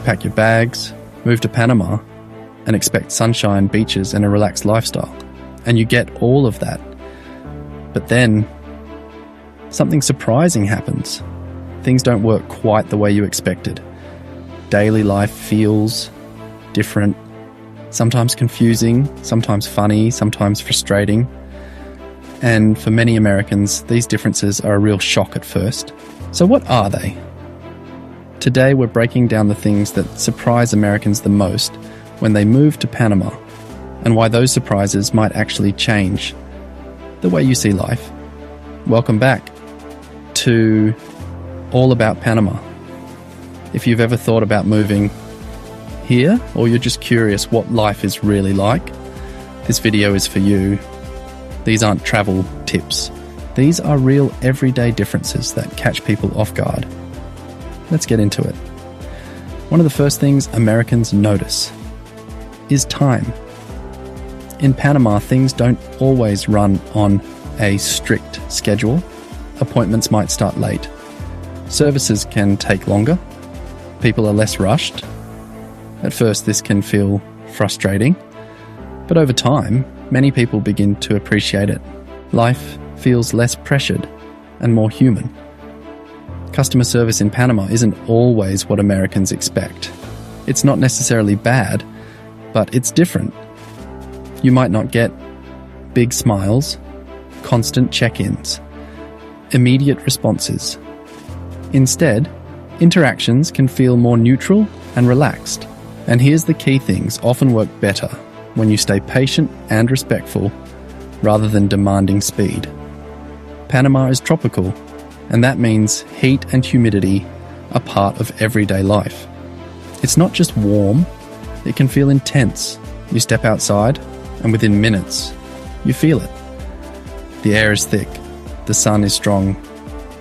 pack your bags, move to Panama, and expect sunshine, beaches, and a relaxed lifestyle. And you get all of that. But then, something surprising happens. Things don't work quite the way you expected. Daily life feels different, sometimes confusing, sometimes funny, sometimes frustrating. And for many Americans, these differences are a real shock at first. So what are they? Today we're breaking down the things that surprise Americans the most when they move to Panama, and why those surprises might actually change the way you see life. Welcome back to All About Panama. If you've ever thought about moving here, or you're just curious what life is really like, this video is for you. These aren't travel tips. These are real everyday differences that catch people off guard. Let's get into it. One of the first things Americans notice is time. In Panama, things don't always run on a strict schedule. Appointments might start late. Services can take longer. People are less rushed. At first, this can feel frustrating, but over time, many people begin to appreciate it. Life feels less pressured and more human. Customer service in Panama isn't always what Americans expect. It's not necessarily bad, but it's different. You might not get big smiles, constant check-ins, immediate responses. Instead, interactions can feel more neutral and relaxed. And here's the key things often work better when you stay patient and respectful rather than demanding speed. Panama is tropical, and that means heat and humidity are part of everyday life. It's not just warm, it can feel intense. You step outside, and within minutes, you feel it. The air is thick, the sun is strong,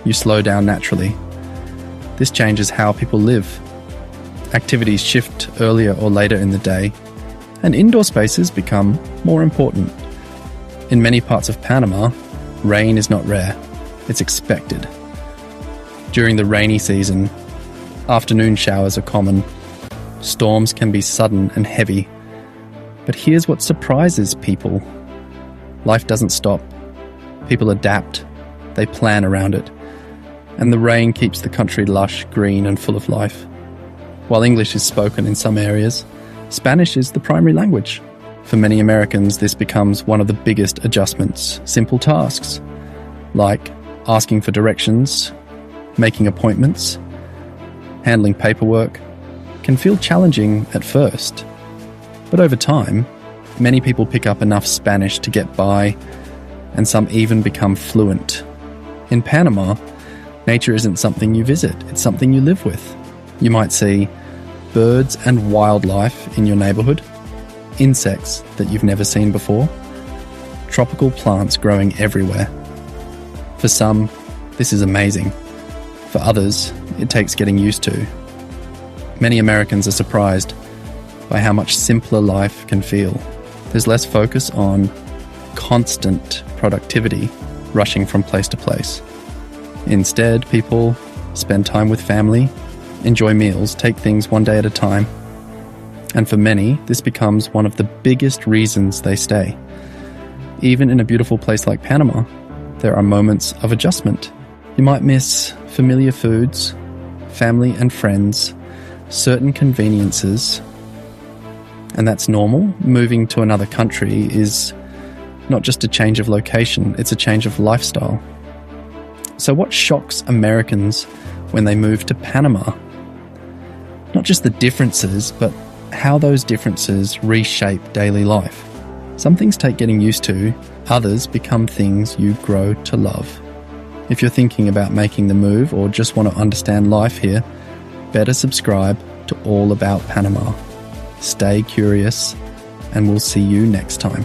you slow down naturally. This changes how people live. Activities shift earlier or later in the day, and indoor spaces become more important. In many parts of Panama, rain is not rare, it's expected. During the rainy season, afternoon showers are common. Storms can be sudden and heavy. But here's what surprises people. Life doesn't stop. People adapt, they plan around it, and the rain keeps the country lush, green, and full of life. While English is spoken in some areas, Spanish is the primary language. For many Americans, this becomes one of the biggest adjustments. Simple tasks, like asking for directions, making appointments, handling paperwork, can feel challenging at first. But over time, many people pick up enough Spanish to get by, and some even become fluent. In Panama, nature isn't something you visit, it's something you live with. You might see birds and wildlife in your neighborhood, insects that you've never seen before, tropical plants growing everywhere. For some, this is amazing. For others, it takes getting used to. Many Americans are surprised by how much simpler life can feel. There's less focus on constant productivity, rushing from place to place. Instead, people spend time with family, enjoy meals, take things one day at a time. And for many, this becomes one of the biggest reasons they stay. Even in a beautiful place like Panama, there are moments of adjustment. You might miss familiar foods, family and friends, certain conveniences, and that's normal. Moving to another country is not just a change of location, it's a change of lifestyle. So what shocks Americans when they move to Panama? Not just the differences, but how those differences reshape daily life. Some things take getting used to, others become things you grow to love. If you're thinking about making the move or just want to understand life here, better subscribe to All About Panama. Stay curious, and we'll see you next time.